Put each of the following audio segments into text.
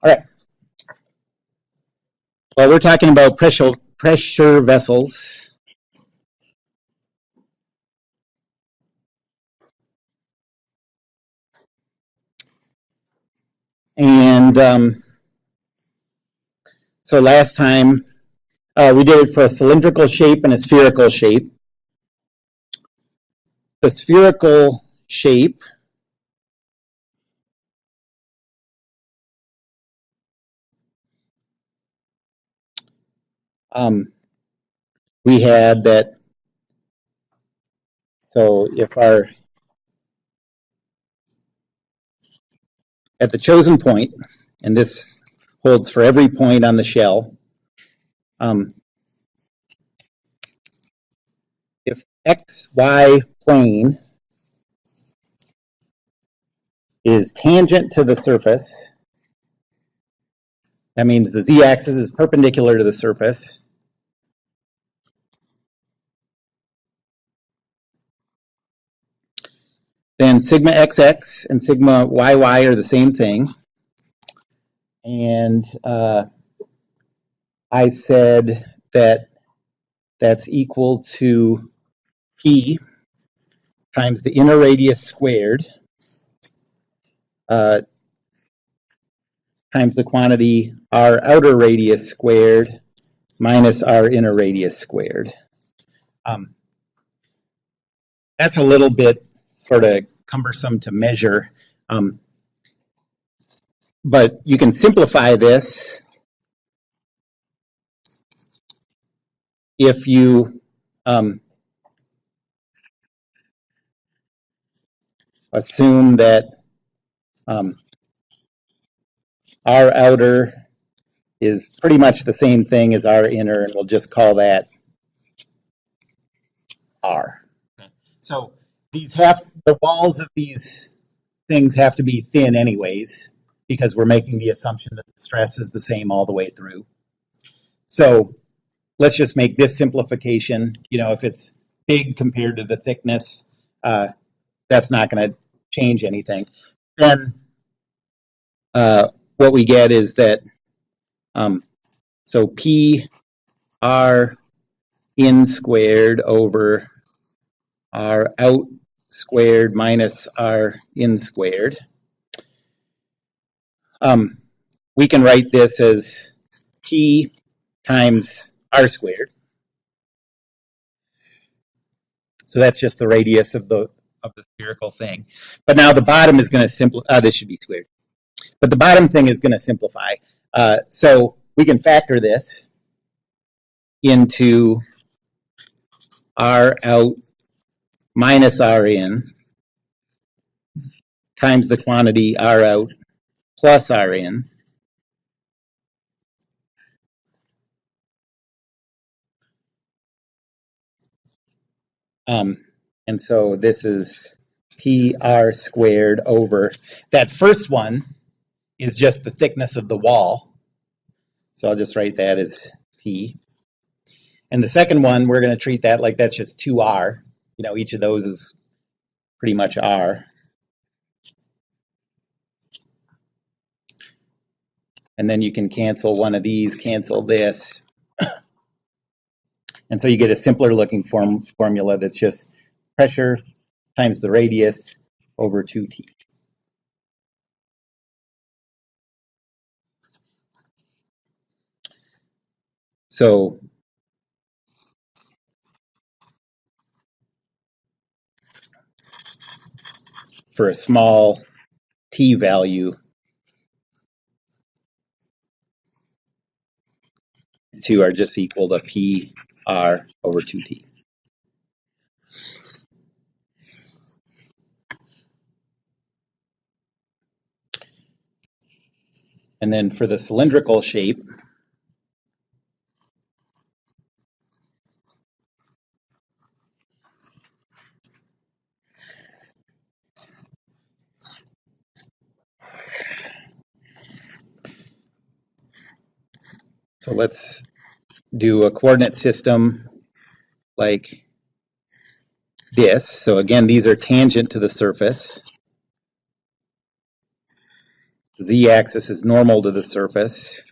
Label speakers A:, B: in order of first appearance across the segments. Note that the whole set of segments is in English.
A: All right. Well, we're talking about pressure vessels. And so last time we did it for a cylindrical shape and a spherical shape. The spherical shape we had that, so if our, at the chosen point, and this holds for every point on the shell, if XY plane is tangent to the surface, that means the z-axis is perpendicular to the surface, then sigma xx and sigma yy are the same thing. And I said that that's equal to P times the inner radius squared times the quantity r outer radius squared minus r inner radius squared. That's a little bit sort of cumbersome to measure, but you can simplify this if you assume that r outer is pretty much the same thing as r inner, and we'll just call that r. So the walls of these things have to be thin anyways, because we're making the assumption that the stress is the same all the way through. So let's just make this simplification. You know, if it's big compared to the thickness, that's not going to change anything. Then what we get is that, so P R in squared over R out squared minus R in squared. We can write this as P times R squared. So that's just the radius of the spherical thing. But now the bottom is going to simplify. This should be squared. But the bottom thing is going to simplify. So we can factor this into R out minus R in times the quantity R out plus R in. And so this is PR squared over, that first one is just the thickness of the wall. So I'll just write that as P. And the second one, we're going to treat that like that's just 2R. You know, each of those is pretty much R. And then you can cancel one of these, cancel this. And so you get a simpler looking formula that's just pressure times the radius over 2T. So for a small T value, these two are just equal to PR over 2T. And then for the cylindrical shape, so let's do a coordinate system like this. So again, these are tangent to the surface. The z-axis is normal to the surface.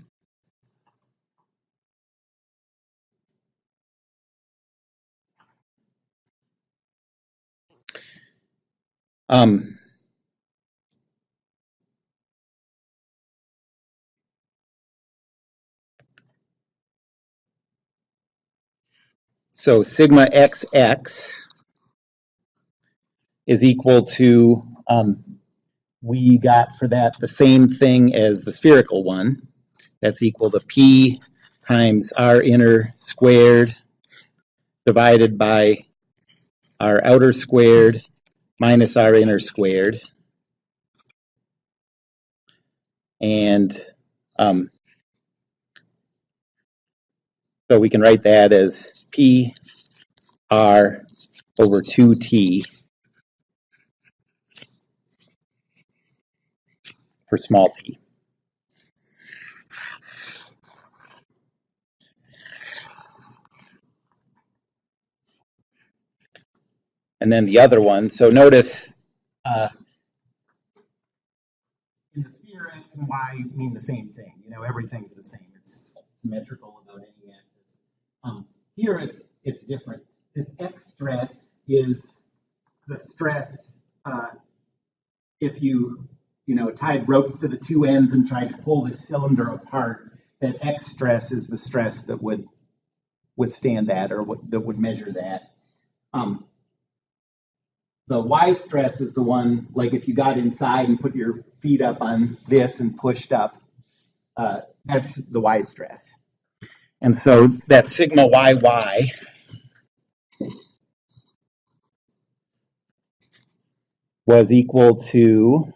A: So sigma xx is equal to, we got for that the same thing as the spherical one. That's equal to p times r inner squared divided by r outer squared minus r inner squared. And so we can write that as p r over 2t for small t. And then the other one, so notice in the sphere, x and y mean the same thing. You know, everything's the same. It's symmetrical about any axis. Here it's different. This x stress is the stress if you tied ropes to the two ends and tried to pull this cylinder apart. That x stress is the stress that would withstand that, or that would measure that. The y stress is the one, like if you got inside and put your feet up on this and pushed up, that's the y stress. And so that sigma yy was equal to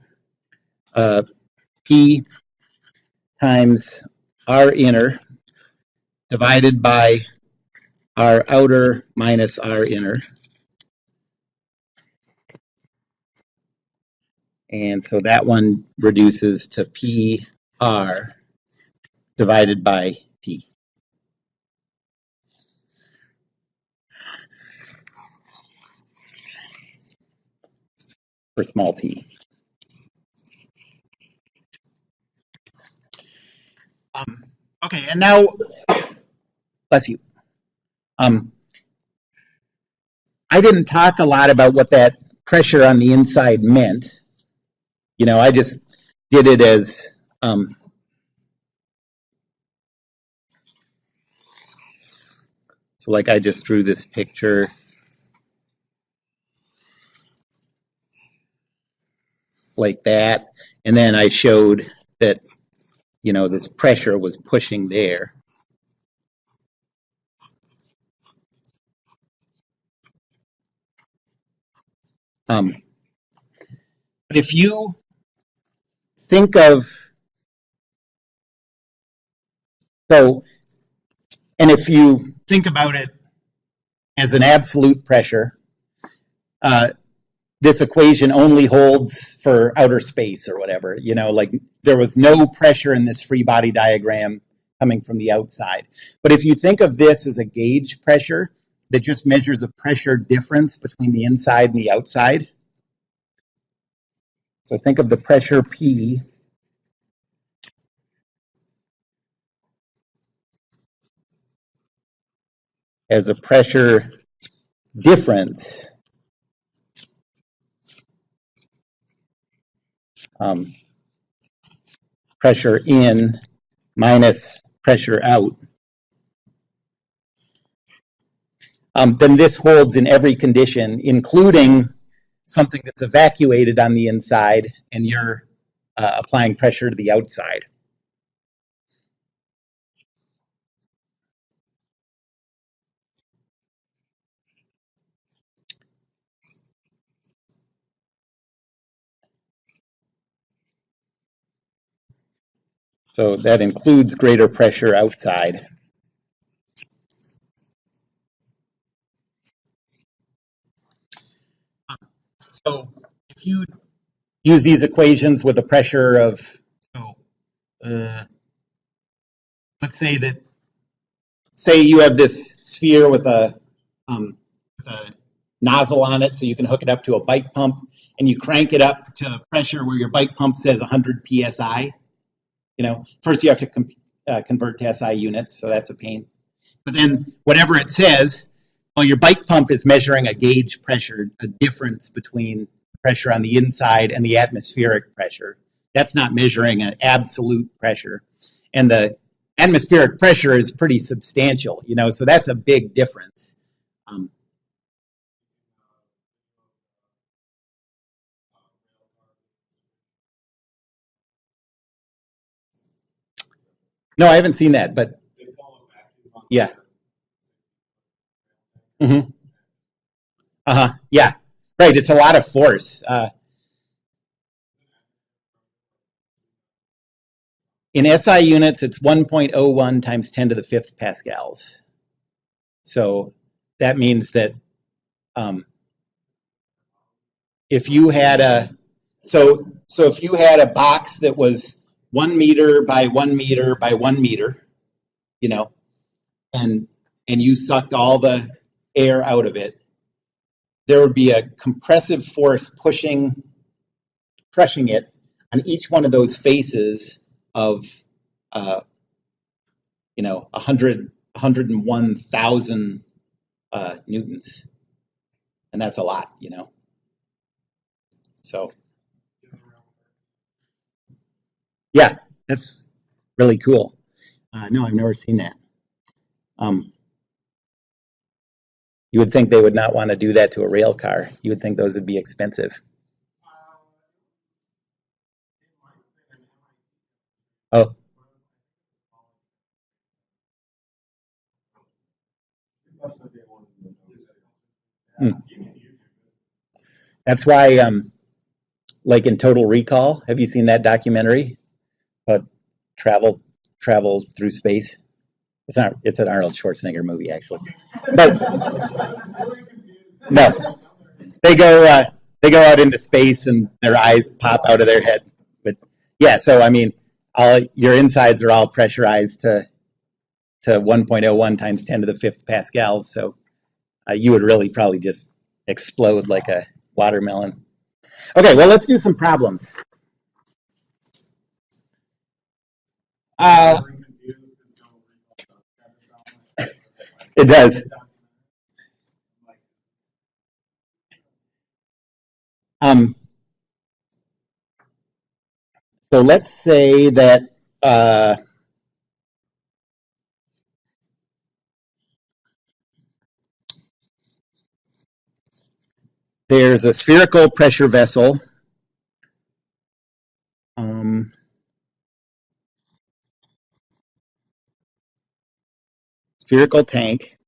A: p times r inner divided by r outer minus r inner. And so that one reduces to pr divided by t. For small t. Okay, and now, bless you. I didn't talk a lot about what that pressure on the inside meant. You know, I just did it as so like I just drew this picture like that, and then I showed that, you know, this pressure was pushing there. But if you think of, so, and if you think about it as an absolute pressure, this equation only holds for outer space or whatever, you know, like there was no pressure in this free body diagram coming from the outside. But if you think of this as a gauge pressure that just measures a pressure difference between the inside and the outside. So think of the pressure P as a pressure difference pressure in minus pressure out. Then this holds in every condition, including something that's evacuated on the inside and you're applying pressure to the outside. So that includes greater pressure outside. So if you use these equations with a pressure of, so let's say you have this sphere with a nozzle on it, so you can hook it up to a bike pump, and you crank it up to pressure where your bike pump says 100 psi. First you have to convert to SI units, so that's a pain. But then whatever it says, well, your bike pump is measuring a gauge pressure, a difference between pressure on the inside and the atmospheric pressure. That's not measuring an absolute pressure. And the atmospheric pressure is pretty substantial, so that's a big difference. No, I haven't seen that, but yeah. Mm-hmm. Uh-huh. Yeah. Right. It's a lot of force. In SI units, it's 1.01 times 10 to the fifth pascals. So that means that if you had if you had a box that was 1 meter by 1 meter by 1 meter, and you sucked all the air out of it, there would be a compressive force crushing it on each one of those faces of 101,000 newtons, and that's a lot, So yeah, that's really cool. No, I've never seen that. You would think they would not want to do that to a rail car. You would think those would be expensive. Oh. Hmm. That's why, like in Total Recall, have you seen that documentary about travel through space? It's not. It's an Arnold Schwarzenegger movie, actually. But no, they go out into space and their eyes pop out of their head. But yeah, so I mean, all your insides are all pressurized to 1.01 times 10 to the fifth pascals. So you would really probably just explode like a watermelon. Okay, well, let's do some problems. It does. So let's say that there's a spherical pressure vessel. Spherical tank.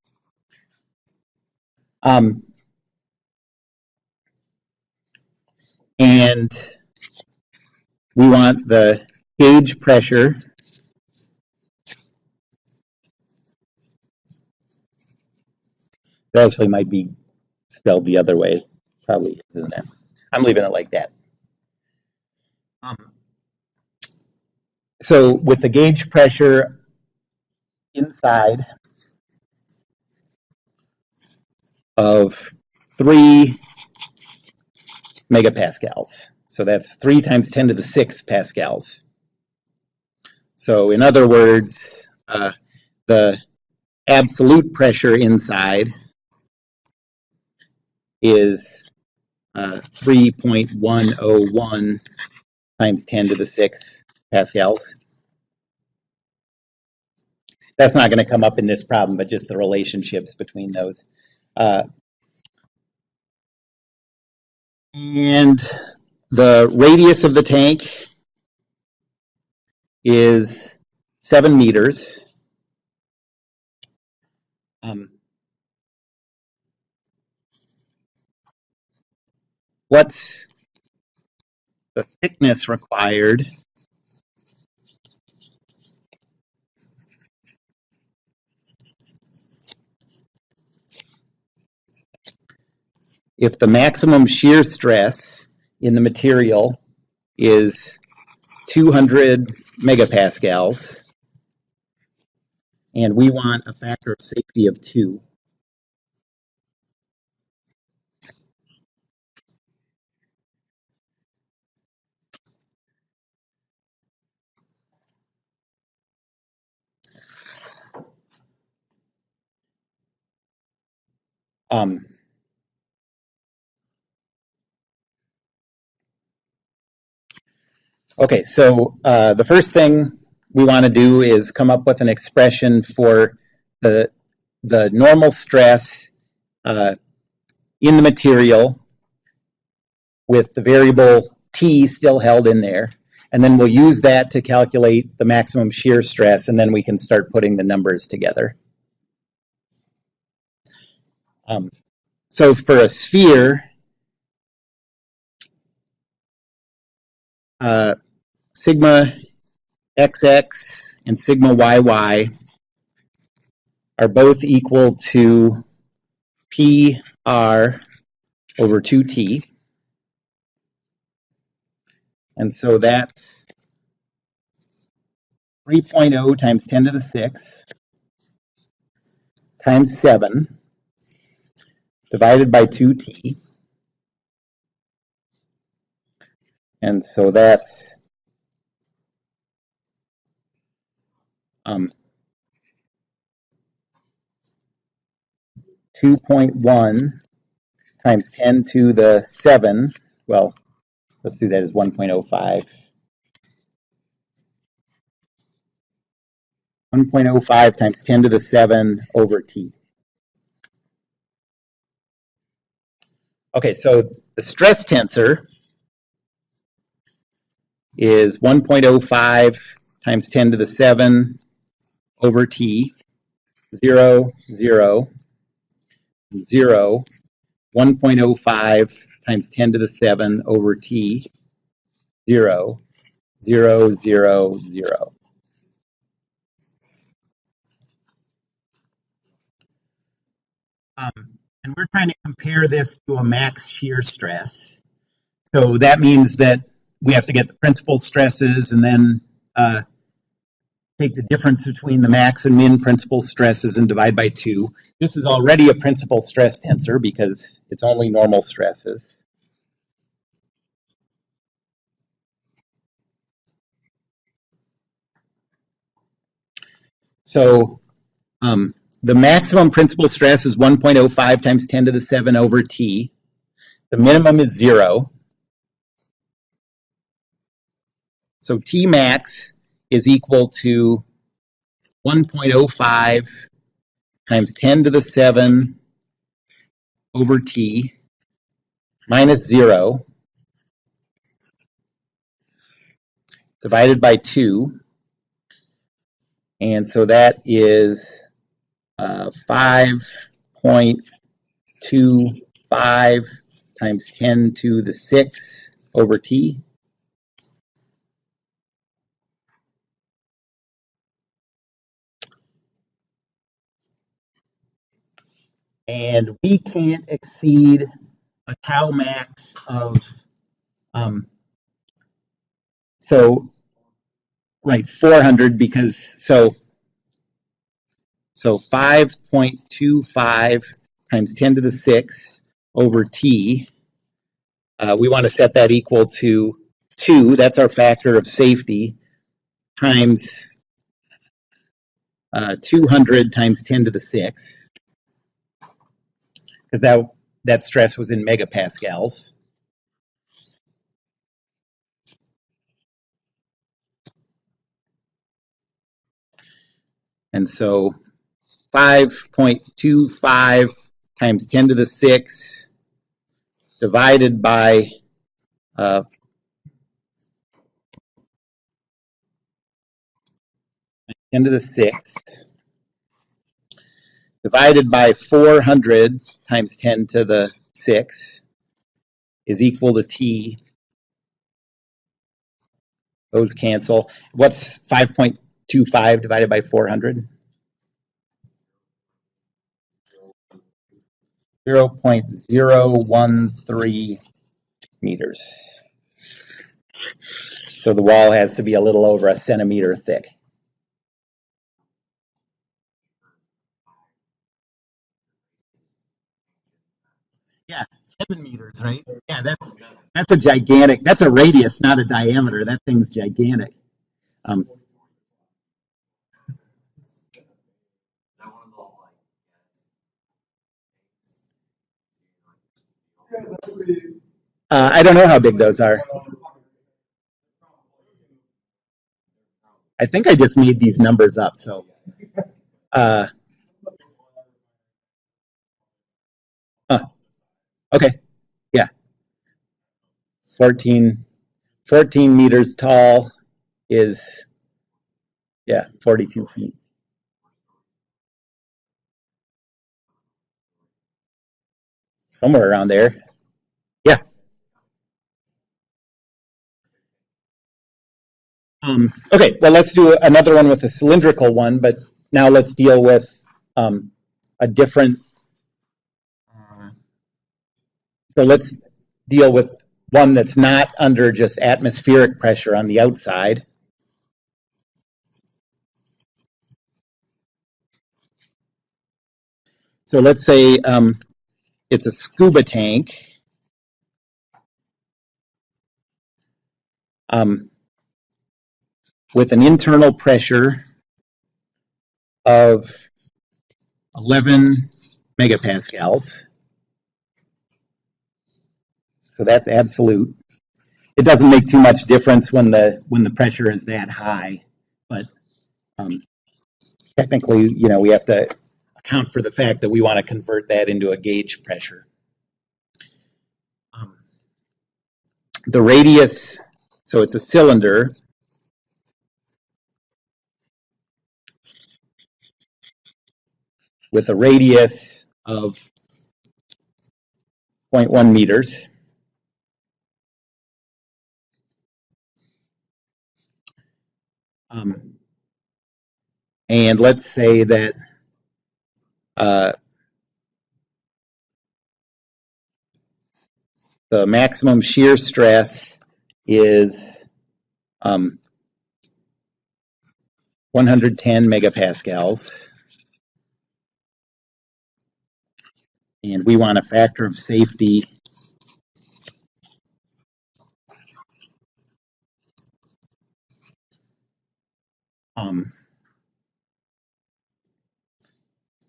A: And we want the gauge pressure that actually might be spelled the other way. Probably isn't it? I'm leaving it like that. So with the gauge pressure inside of 3 megapascals. So that's 3 times 10 to the 6 pascals. So in other words, the absolute pressure inside is 3.101 times 10 to the 6 pascals. That's not going to come up in this problem, but just the relationships between those. And the radius of the tank is 7 meters. What's the thickness required if the maximum shear stress in the material is 200 megapascals, and we want a factor of safety of 2. Um, okay, so the first thing we want to do is come up with an expression for the normal stress in the material with the variable T still held in there. And then we'll use that to calculate the maximum shear stress, and then we can start putting the numbers together. So for a sphere, sigma xx and sigma yy are both equal to PR over 2T. And so that's 3.0 times 10 to the 6 times 7 divided by 2T. And so that's 2.1 times 10 to the 7. Well, let's do that as 1.05. 1.05 times 10 to the 7 over T. Okay, so the stress tensor is 1.05 times 10 to the 7 over T, 0, 0, 0, 1.05 times 10 to the 7 over T, 0, 0, 0, 0. And we're trying to compare this to a max shear stress. So that means that we have to get the principal stresses and then take the difference between the max and min principal stresses and divide by 2. This is already a principal stress tensor because it's only normal stresses. So the maximum principal stress is 1.05 times 10 to the 7 over T. The minimum is 0. So T max is equal to 1.05 times 10 to the 7 over T minus 0 divided by 2. And so that is 5.25 times 10 to the 6 over T. And we can't exceed a tau max of, so, right, 400 because, so 5.25 times 10 to the 6 over T. We want to set that equal to 2. That's our factor of safety times 200 times 10 to the 6. Because that stress was in megapascals. And so 5.25 times 10 to the 6 divided by 10 to the 6 divided by 400 times 10 to the 6 is equal to T. Those cancel. What's 5.25 divided by 400? 0.013 meters. So the wall has to be a little over a centimeter thick. Yeah, 7 meters, right? Yeah, that's a gigantic, that's a radius, not a diameter. That thing's gigantic. I don't know how big those are. I think I just made these numbers up. So, okay, yeah, 14 meters tall is, yeah, 42 feet. Somewhere around there. Yeah. Okay, well, let's do another one with a cylindrical one, but now let's deal with a different. So let's deal with one that's not under just atmospheric pressure on the outside. So let's say it's a scuba tank. With an internal pressure of 11 megapascals. So that's absolute. It doesn't make too much difference when the pressure is that high, but technically, we have to account for the fact that we want to convert that into a gauge pressure. The radius, so it's a cylinder. With a radius of 0.1 meters. And let's say that the maximum shear stress is 110 megapascals. And we want a factor of safety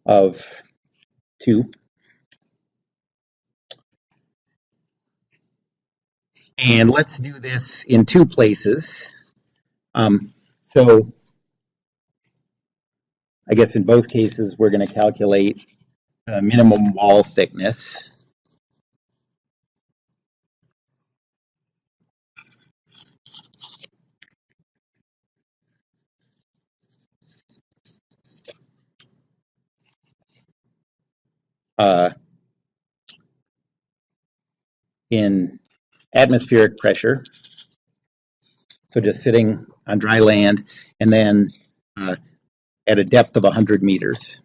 A: of 2. And let's do this in 2 places. So I guess in both cases, we're going to calculate minimum wall thickness. In atmospheric pressure, so just sitting on dry land, and then at a depth of 100 meters.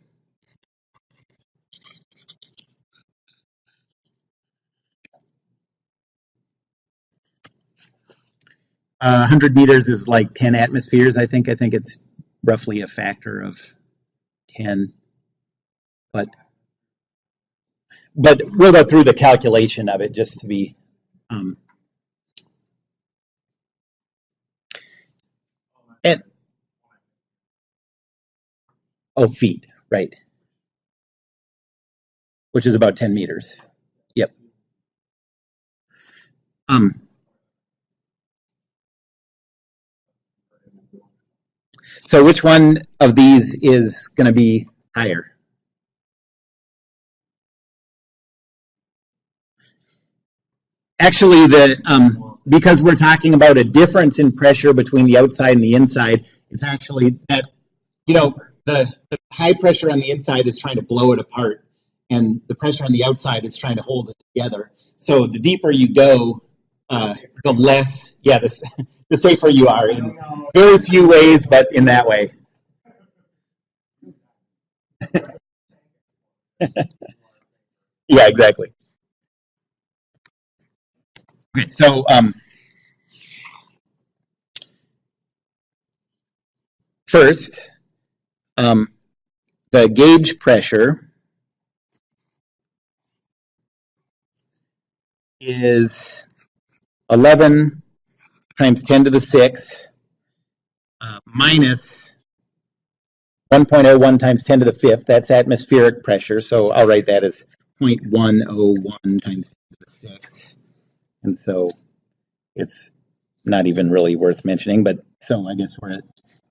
A: 100 meters is like 10 atmospheres, I think. I think it's roughly a factor of 10. But we'll go through the calculation of it just to be... feet, right. Which is about 10 meters. Yep. So which one of these is going to be higher? Actually, because we're talking about a difference in pressure between the outside and the inside, it's actually that, the high pressure on the inside is trying to blow it apart, and the pressure on the outside is trying to hold it together. So the deeper you go, the less, the safer you are in very few ways, but in that way. Yeah, exactly. Okay, so first, the gauge pressure is 11 times 10 to the 6 minus 1.01 times 10 to the 5th. That's atmospheric pressure, so I'll write that as 0.101 times 10 to the 6. And so it's not even really worth mentioning, but so I guess we're at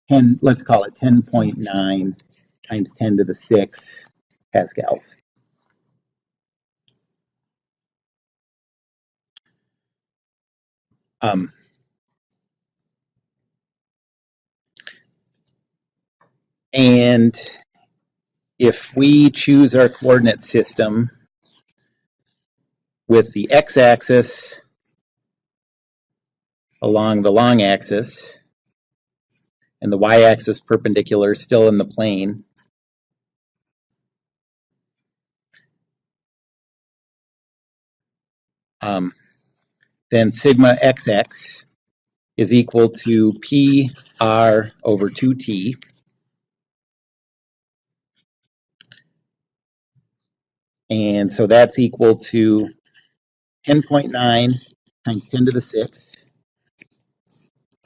A: 10, let's call it 10.9 times 10 to the 6 pascals. And if we choose our coordinate system with the x-axis along the long axis and the y-axis perpendicular still in the plane, then sigma xx is equal to PR over 2t. And so that's equal to 10.9 times 10 to the 6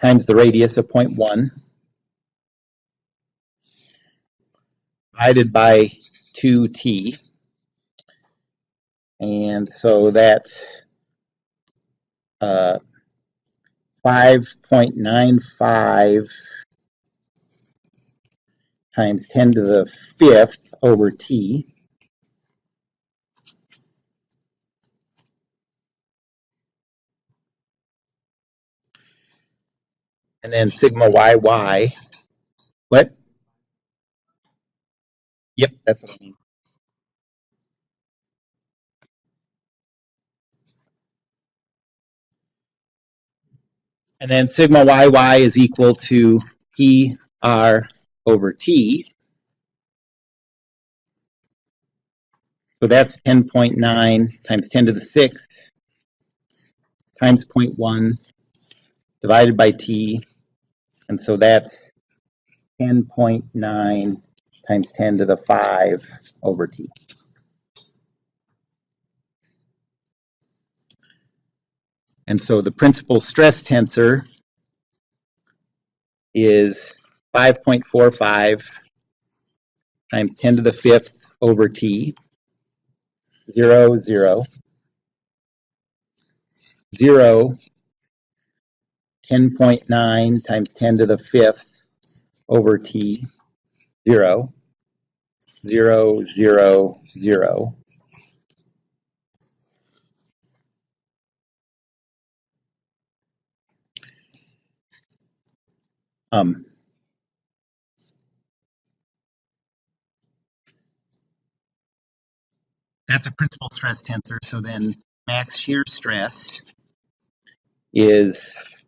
A: times the radius of 0.1 divided by 2t. And so that's 5.95 times 10 to the 5th over t. And then sigma yy. What? Yep, that's what I mean. And then sigma yy is equal to PR over t. So that's 10.9 times 10 to the 6th times 0.1 divided by t. And so that's 10.9 times 10 to the 5 over t. And so the principal stress tensor is 5.45 times 10 to the 5th over t, 0, 0, 0, 10.9 times 10 to the 5th over t, 0, 0, 0, 0. That's a principal stress tensor. So then max shear stress is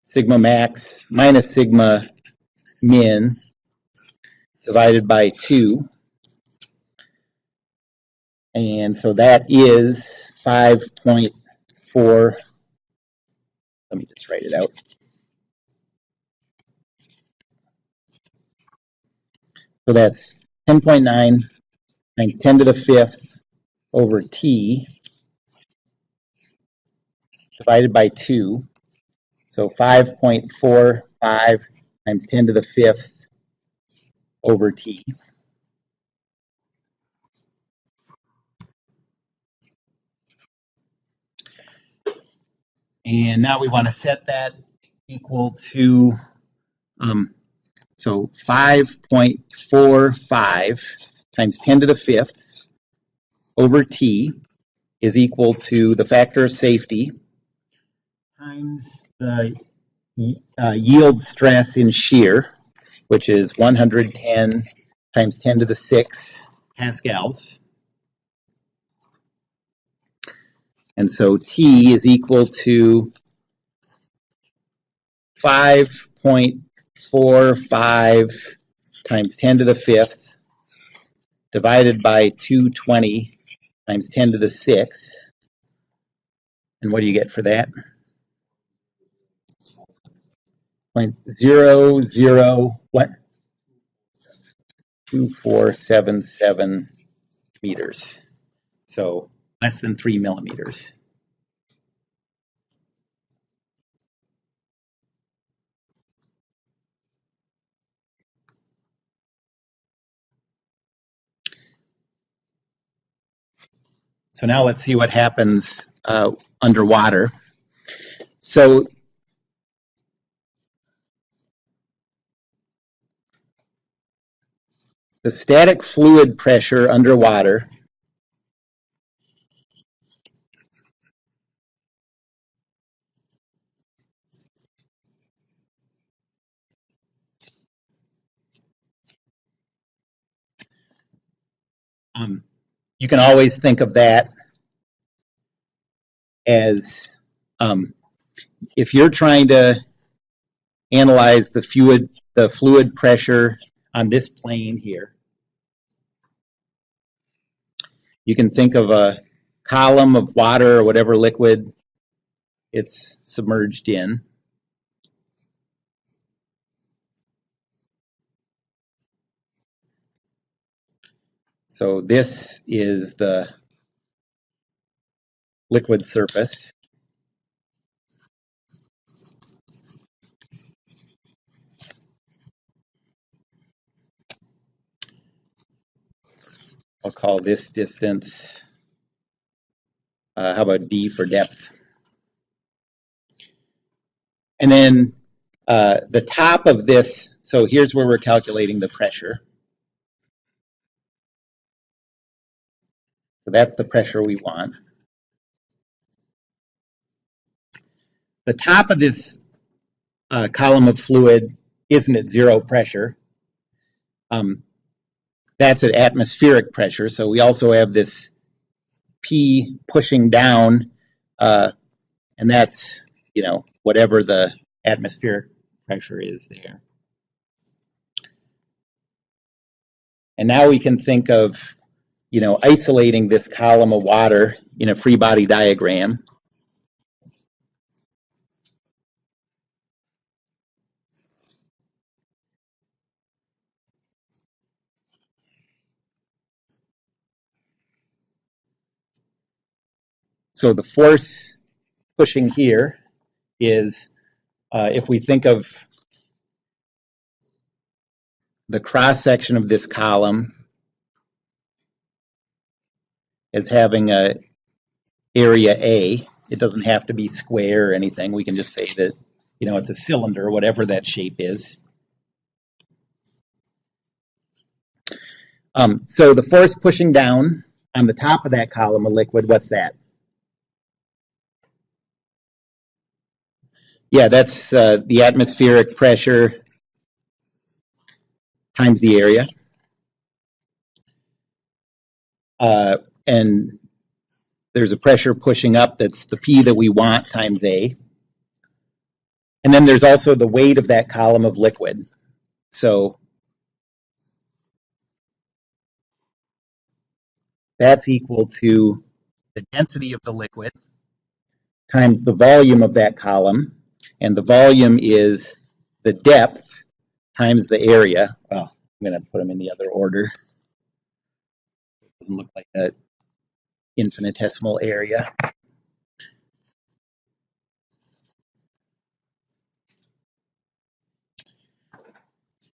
A: sigma max minus sigma min divided by 2. And so that is 5.4. Let me just write it out. So that's 10.9 times 10 to the 5th over t divided by 2. So 5.45 times 10 to the 5th over t. And now we want to set that equal to, so 5.45 times 10 to the 5th over t is equal to the factor of safety times the yield stress in shear, which is 110 times 10 to the 6 pascals. And so T is equal to 5.45 times 10 to the 5th divided by 220 times 10 to the 6th. And what do you get for that? 0.00 what? 2477 meters. So less than 3 millimeters. So now let's see what happens underwater. So the static fluid pressure underwater you can always think of that as if you're trying to analyze the fluid pressure on this plane here, you can think of a column of water or whatever liquid it's submerged in. So this is the liquid surface. I'll call this distance, how about D for depth? And then the top of this, so here's where we're calculating the pressure. So that's the pressure we want. The top of this column of fluid isn't at zero pressure. That's at atmospheric pressure. So we also have this P pushing down, and that's, whatever the atmospheric pressure is there. And now we can think of, isolating this column of water in a free body diagram. So the force pushing here is, if we think of the cross section of this column as having a area A, it doesn't have to be square or anything. We can just say that, it's a cylinder, whatever that shape is. So the force pushing down on the top of that column of liquid, what's that? Yeah, that's the atmospheric pressure times the area. And there's a pressure pushing up that's the P that we want times A. And then there's also the weight of that column of liquid. So that's equal to the density of the liquid times the volume of that column. And the volume is the depth times the area. Well, I'm going to put them in the other order. Doesn't look like an infinitesimal area.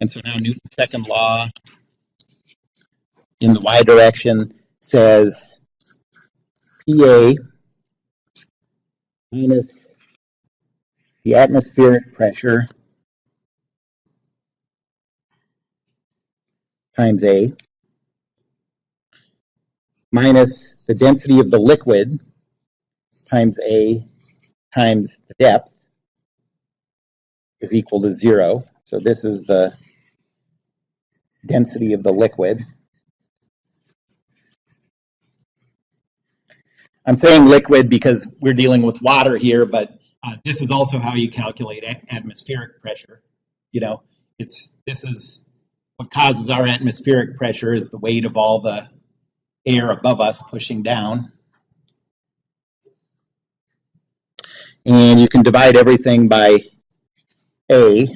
A: And so now Newton's second law in the y direction says PA minus the atmospheric pressure times A minus the density of the liquid times A times the depth is equal to 0. So this is the density of the liquid. I'm saying liquid because we're dealing with water here, but this is also how you calculate atmospheric pressure. This is what causes our atmospheric pressure is the weight of all the air above us pushing down. And you can divide everything by A,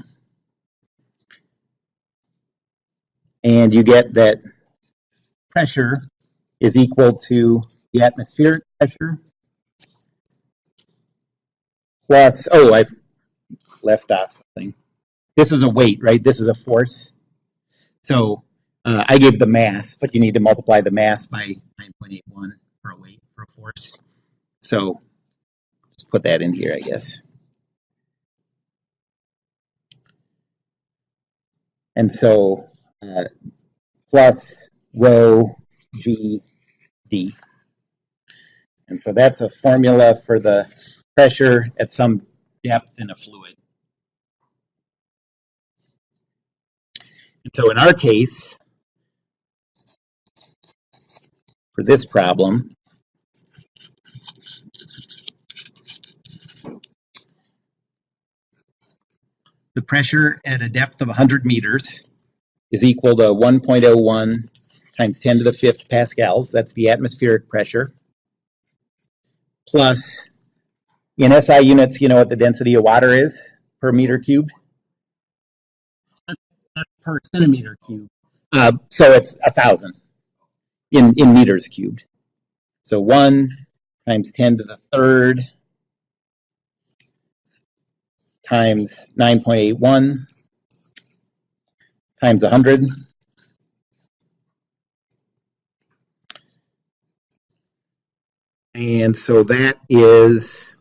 A: and you get that pressure is equal to the atmospheric pressure plus, I've left off something. This is a weight, right? This is a force. So I gave the mass, but you need to multiply the mass by 9.81 for a weight, for a force. So let's put that in here, I guess. And so plus rho g d. And so that's a formula for the pressure at some depth in a fluid. And so in our case, for this problem, the pressure at a depth of 100 meters is equal to 1.01 times 10 to the 5th pascals. That's the atmospheric pressure. Plus, in SI units, you know what the density of water is per meter cubed? Not per centimeter cubed. So it's 1,000 in meters cubed. So 1 times 10 to the 3rd times 9.81 times 100. And so that is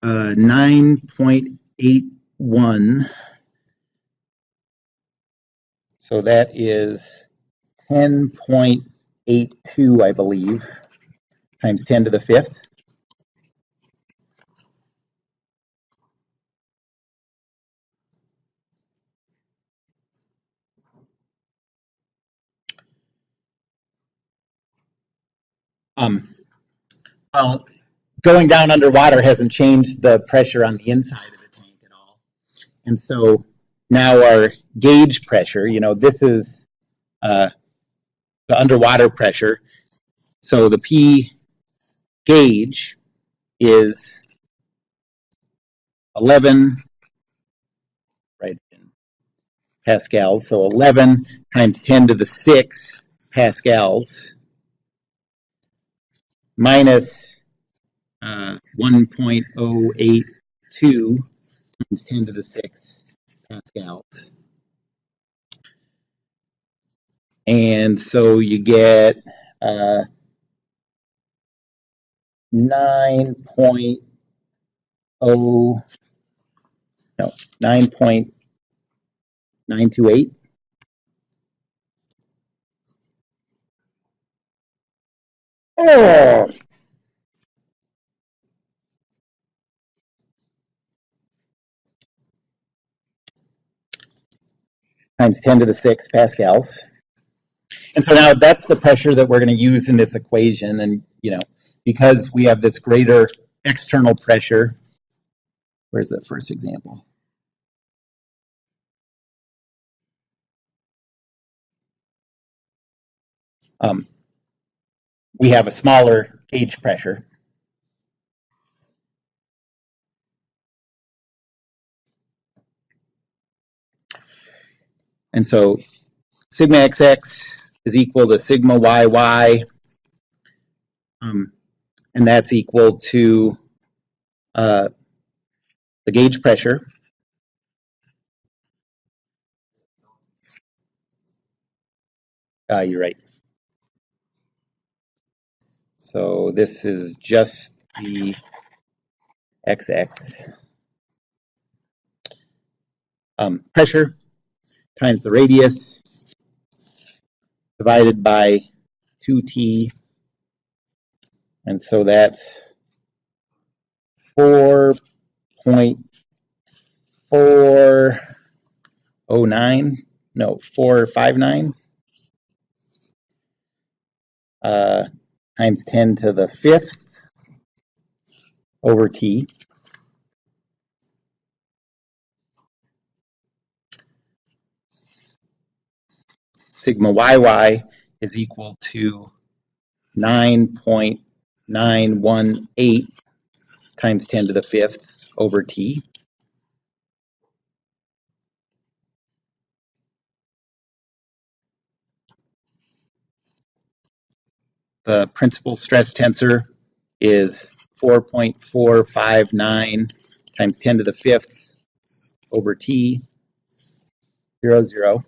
A: 9.81. So that is 10.82, I believe, times 10 to the 5th. Well, going down underwater hasn't changed the pressure on the inside of the tank at all. And so now our gauge pressure, you know, this is the underwater pressure. So the P gauge is 11, right, pascals. So 11 times 10 to the 6 pascals minus 1.082 times 10 to the 6 pascals. And so you get 9.928. Oh! Times 10 to the 6 pascals. And so now that's the pressure that we're going to use in this equation. And, you know, because we have this greater external pressure, where's that first example? We have a smaller gauge pressure. And so sigma xx is equal to sigma yy, and that's equal to the gauge pressure. You're right. So this is just the xx. Pressure times the radius divided by 2t. And so that's 4.409, no, 459 times 10 to the 5th over t. Sigma yy is equal to 9.918 times 10 to the 5th over t. The principal stress tensor is 4.459 times 10 to the 5th over t, 0, 0.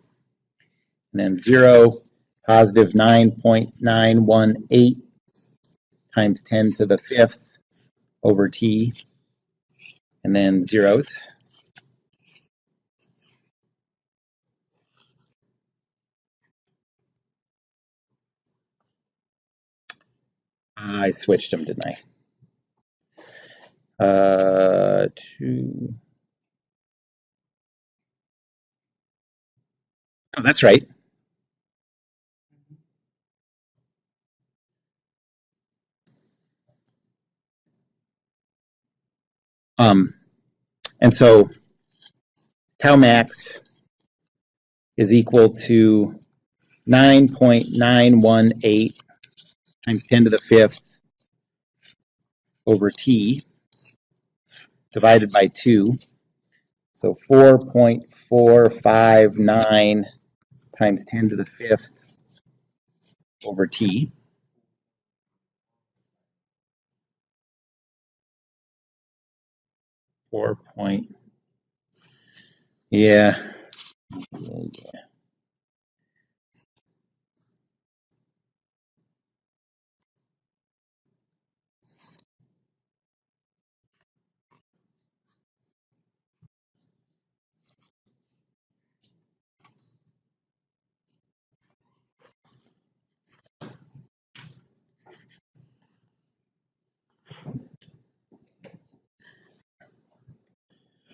A: And then 0, positive 9.918 times 10 to the 5th over t, and then zeros. I switched them, didn't I? Oh, that's right. And so tau max is equal to 9.918 times 10 to the 5th over t divided by 2. So 4.459 times 10 to the 5th over t. Yeah.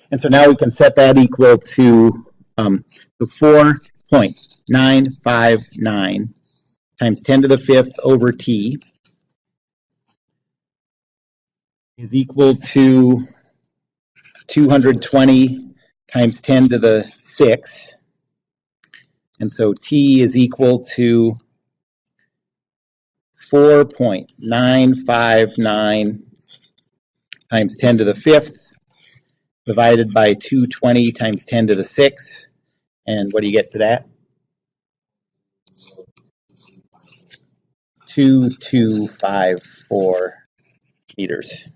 A: And so now we can set that equal to 4.959 times 10 to the 5th over t is equal to 220 times 10 to the 6. And so t is equal to 4.959 times 10 to the 5th divided by 220 times 10 to the 6. And what do you get for that? 2254 meters.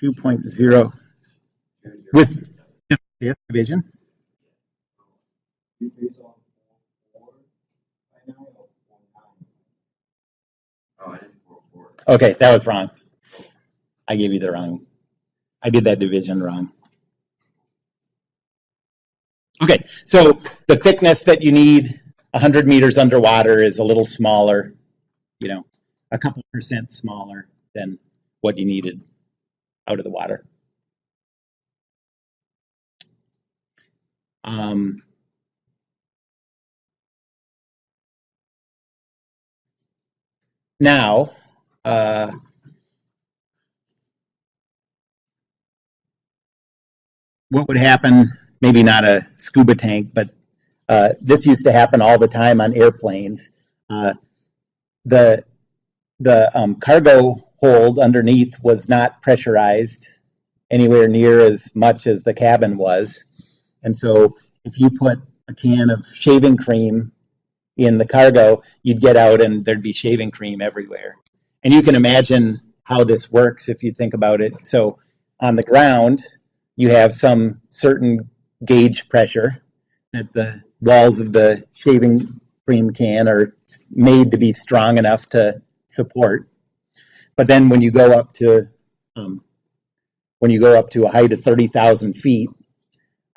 A: .0 with this division. Okay, that was wrong. I gave you the wrong. I did that division wrong. Okay, so the thickness that you need 100 meters underwater is a little smaller, you know, a couple % smaller than what you needed out of the water. Now, what would happen, maybe not a scuba tank, but this used to happen all the time on airplanes. The cargo hold underneath was not pressurized anywhere near as much as the cabin was. And so if you put a can of shaving cream in the cargo, you'd get out and there'd be shaving cream everywhere. And you can imagine how this works if you think about it. So on the ground, you have some certain gauge pressure that the walls of the shaving cream can are made to be strong enough to support. But then when you go up to a height of 30,000 feet,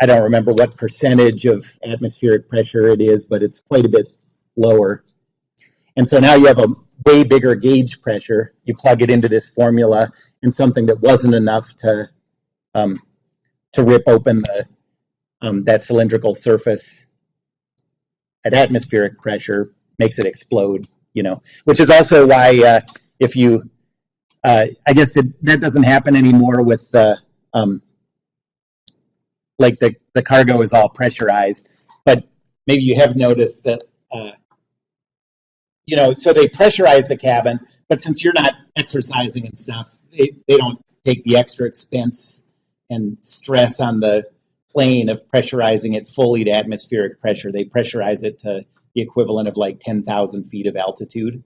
A: I don't remember what percentage of atmospheric pressure it is, but it's quite a bit lower. And so now you have a way bigger gauge pressure. You plug it into this formula, and something that wasn't enough to rip open that cylindrical surface at atmospheric pressure makes it explode, you know, which is also why if you, I guess that doesn't happen anymore with like the cargo is all pressurized, but maybe you have noticed that, you know, so they pressurize the cabin, but since you're not exercising and stuff, they don't take the extra expense and stress on the plane of pressurizing it fully to atmospheric pressure. They pressurize it to the equivalent of like 10,000 feet of altitude.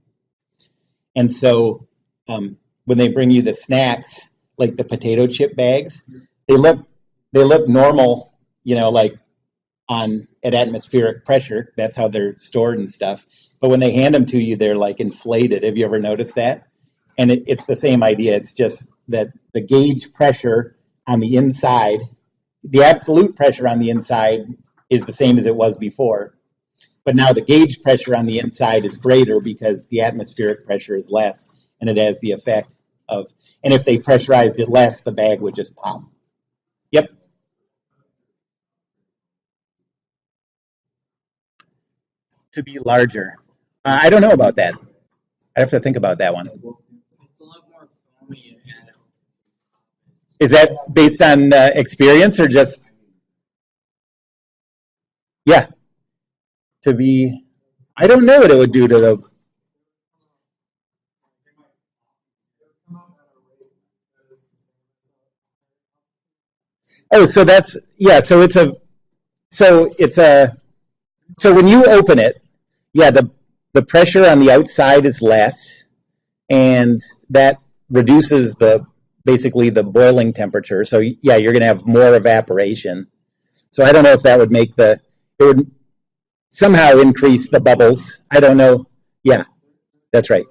A: And so when they bring you the snacks, like the potato chip bags, they look normal, you know, like at atmospheric pressure. That's how they're stored and stuff. But when they hand them to you, they're like inflated. Have you ever noticed that? And it's the same idea. It's just that the gauge pressure on the inside, the absolute pressure on the inside is the same as it was before. But now the gauge pressure on the inside is greater because the atmospheric pressure is less, and it has the effect of, and if they pressurized it less, the bag would just pop. Yep. To be larger. I don't know about that. I have to think about that one.
B: It's a lot more foamy and
A: Is that based on experience or just, yeah, to be, I don't know what it would do to the, oh, so that's, yeah, so when you open it, yeah, the pressure on the outside is less, and that reduces the, basically the boiling temperature. So yeah, you're going to have more evaporation. So I don't know if that would make the, it would somehow increase the bubbles. I don't know. Yeah, that's right.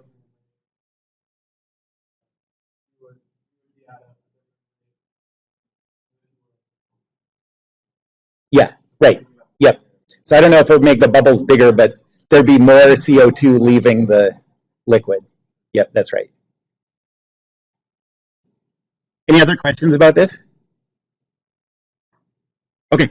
A: Yeah, right. Yep. So I don't know if it would make the bubbles bigger, but there'd be more CO2 leaving the liquid. Yep, that's right. Any other questions about this? Okay.